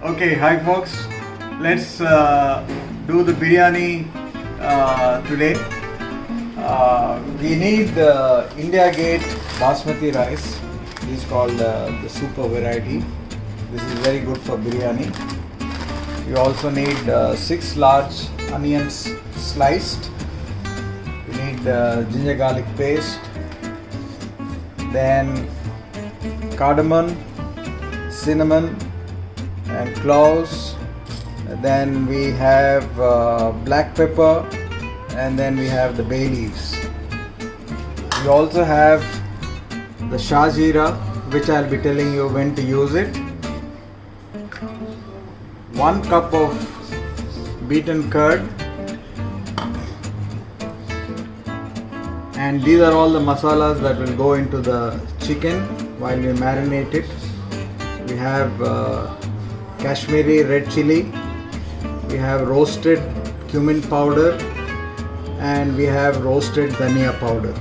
Okay, hi folks. Let's do the biryani today. We need India Gate basmati rice. This is called the super variety. This is very good for biryani. We also need 6 large onions sliced. We need ginger garlic paste. Then cardamom, cinnamon and cloves. Then we have black pepper, and then we have the bay leaves. We also have the shajira, which I'll be telling you when to use it. 1 cup of beaten curd, and these are all the masalas that will go into the chicken while we marinate it. We have Kashmiri red chili, we have roasted cumin powder, and we have roasted dhania powder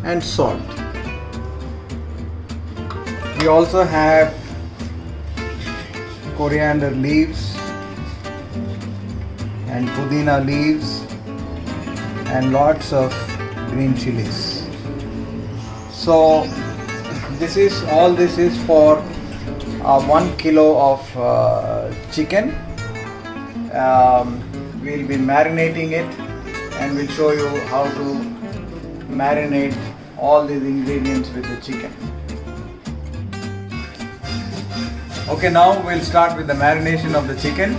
and salt. We also have coriander leaves and pudina leaves and lots of green chilies. So this is for 1 kilo of chicken. We'll be marinating it, and we'll show you how to marinate all these ingredients with the chicken. Okay, now we'll start with the marination of the chicken.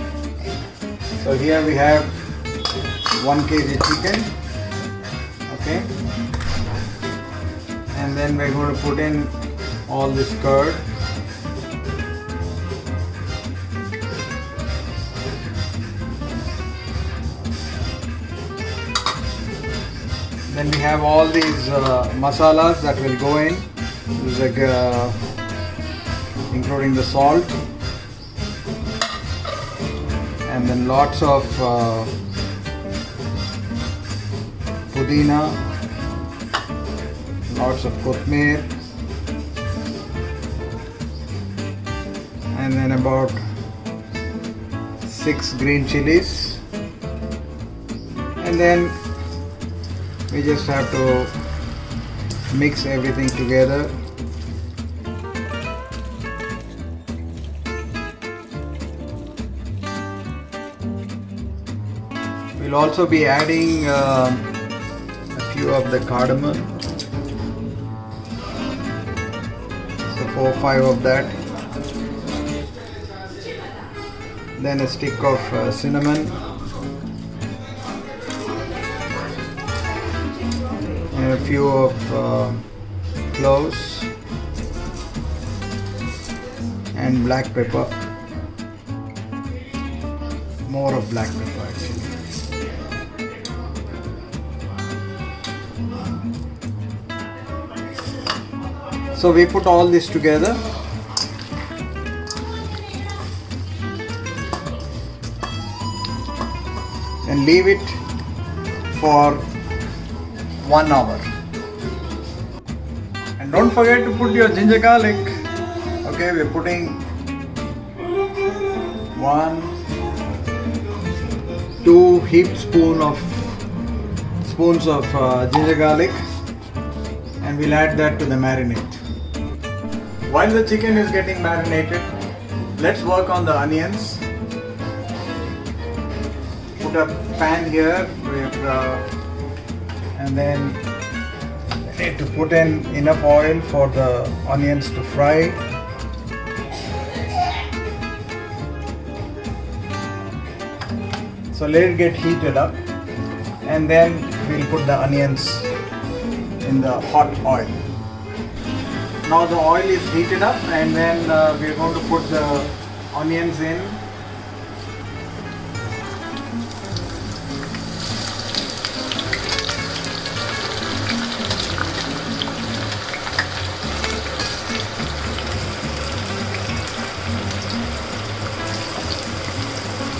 So here we have 1 kg chicken. Okay, and then we're going to put in all this curd. Then we have all these masalas that will go in, including the salt, and then lots of pudina, lots of kothmeer, and then about 6 green chilies, and then we just have to mix everything together. We'll also be adding a few of the cardamom, so 4 or 5 of that. Then a stick of cinnamon, and a few of cloves and black pepper. More of black pepper actually. So we put all this together. And leave it for 1 hour. And don't forget to put your ginger garlic. Okay, we're putting 2 heaped spoons of ginger garlic, and we'll add that to the marinade. While the chicken is getting marinated, let's work on the onions. Put a pan here with, and then need to put in enough oil for the onions to fry. So let it get heated up, and then we'll put the onions in the hot oil. Now the oil is heated up, and then we're going to put the onions in.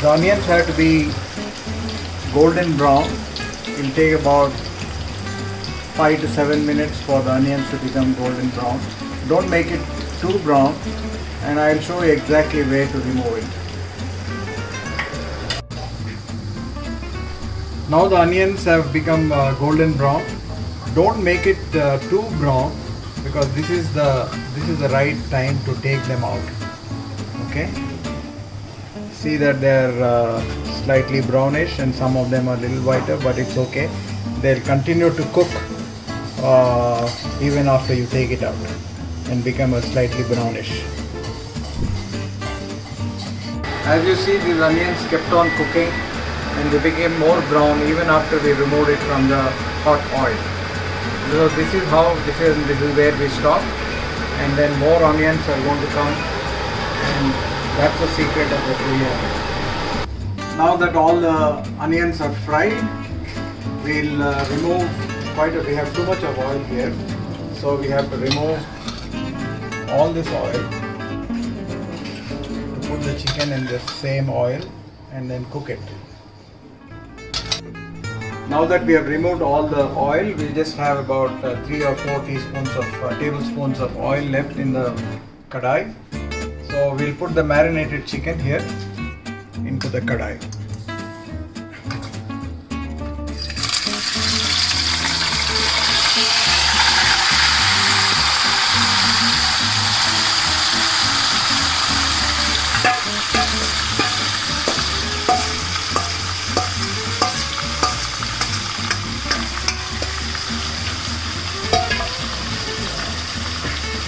The onions have to be golden brown. It will take about 5 to 7 minutes for the onions to become golden brown. Don't make it too brown, and I'll show you exactly where to remove it. Now the onions have become golden brown. Don't make it too brown, because this is the right time to take them out. Okay. See that they are slightly brownish and some of them are a little whiter, but it's okay. They'll continue to cook even after you take it out and become a slightly brownish. As you see, these onions kept on cooking and they became more brown even after we removed it from the hot oil. So this is where we stop, and then more onions are going to come, and that's the secret of the biryani. Now that all the onions are fried, we'll remove we have too much of oil here, so we have to remove all this oil to put the chicken in the same oil and then cook it. Now that we have removed all the oil, we just have about 3 or 4 tablespoons of oil left in the kadai. So we'll put the marinated chicken here into the kadai.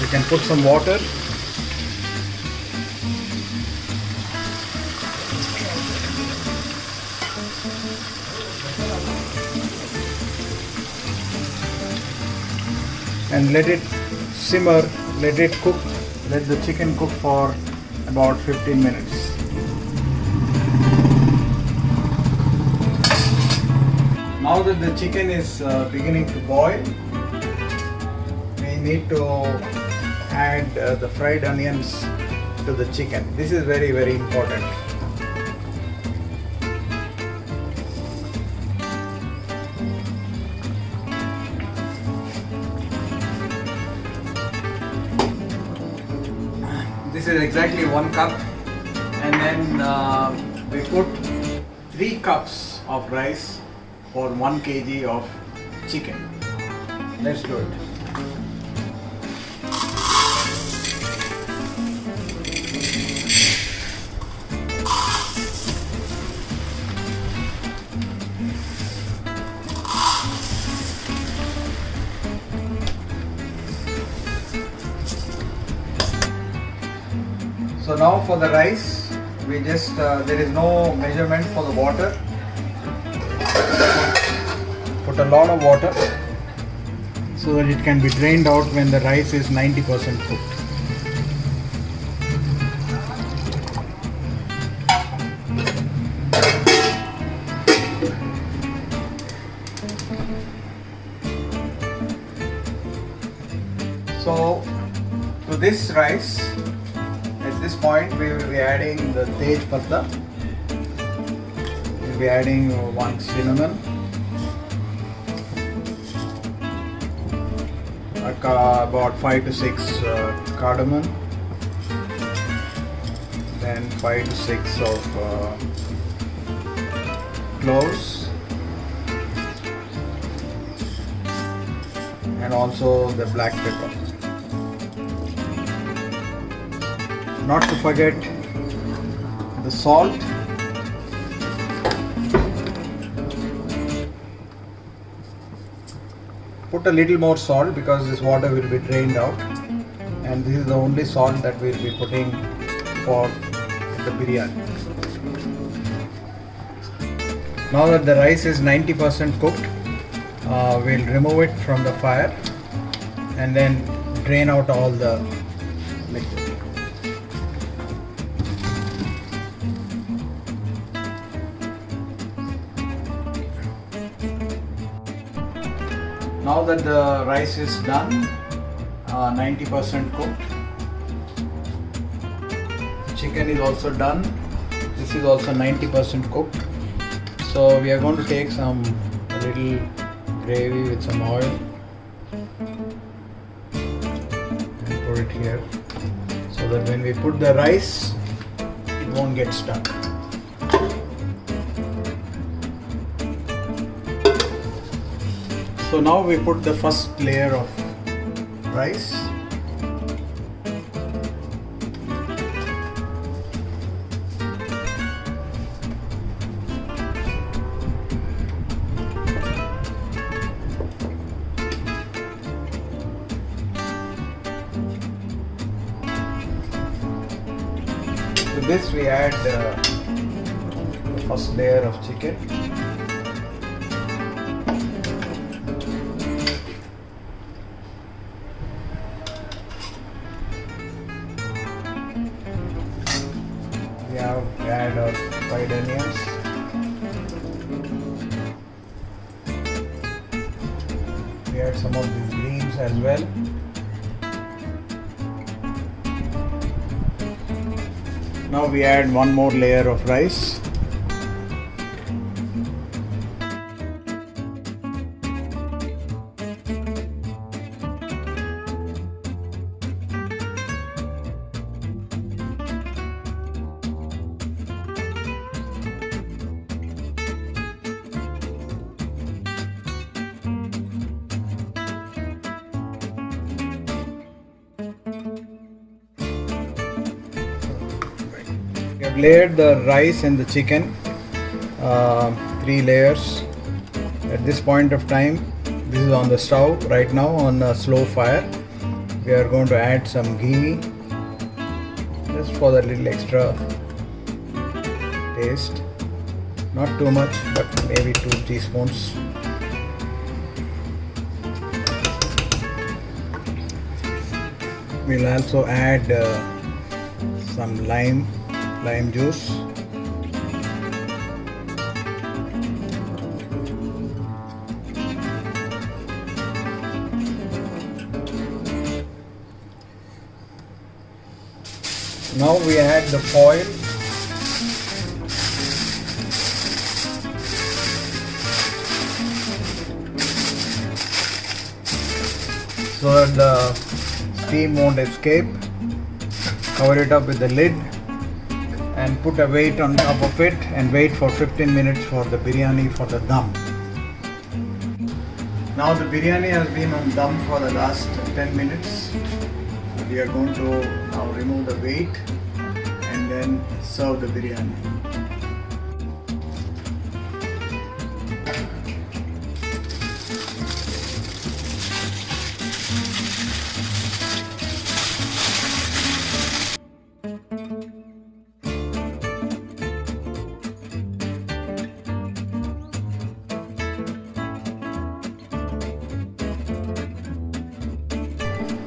You can put some water. And let it simmer, let it cook, let the chicken cook for about 15 minutes. Now that the chicken is beginning to boil, we need to add the fried onions to the chicken. This is very, very important. This is exactly 1 cup, and then we put 3 cups of rice for 1 kg of chicken. Let's do it. So now for the rice, we just there is no measurement for the water. Put a lot of water so that it can be drained out when the rice is 90% cooked. So to this rice, at this point we will be adding the tej patta. We will be adding 1 cinnamon, about 5 to 6 cardamom, then 5 to 6 of cloves, and also the black pepper. Not to forget the salt. Put a little more salt because this water will be drained out, and this is the only salt that we will be putting for the biryani. Now that the rice is 90% cooked, we'll remove it from the fire and then drain out all the liquid. Now that the rice is done, 90% cooked, chicken is also done. This is also 90% cooked. So we are going to take a little gravy with some oil and put it here, so that when we put the rice, it won't get stuck. So now we put the first layer of rice. To this we add the first layer of chicken. We add our fried onions. We add some of these greens as well. Now we add one more layer of rice. We have layered the rice and the chicken, 3 layers. At this point of time, this is on the stove right now on a slow fire. We are going to add some ghee just for the little extra taste. Not too much, but maybe 2 teaspoons. We'll also add some lime juice. Now we add the foil. So that the steam won't escape. Cover it up with the lid and put a weight on top of it and wait for 15 minutes for the biryani for the dum. Now the biryani has been on dum for the last 10 minutes. We are going to now remove the weight and then serve the biryani.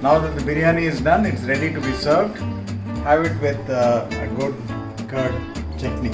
Now that the biryani is done, it's ready to be served. Have it with a good curd chutney.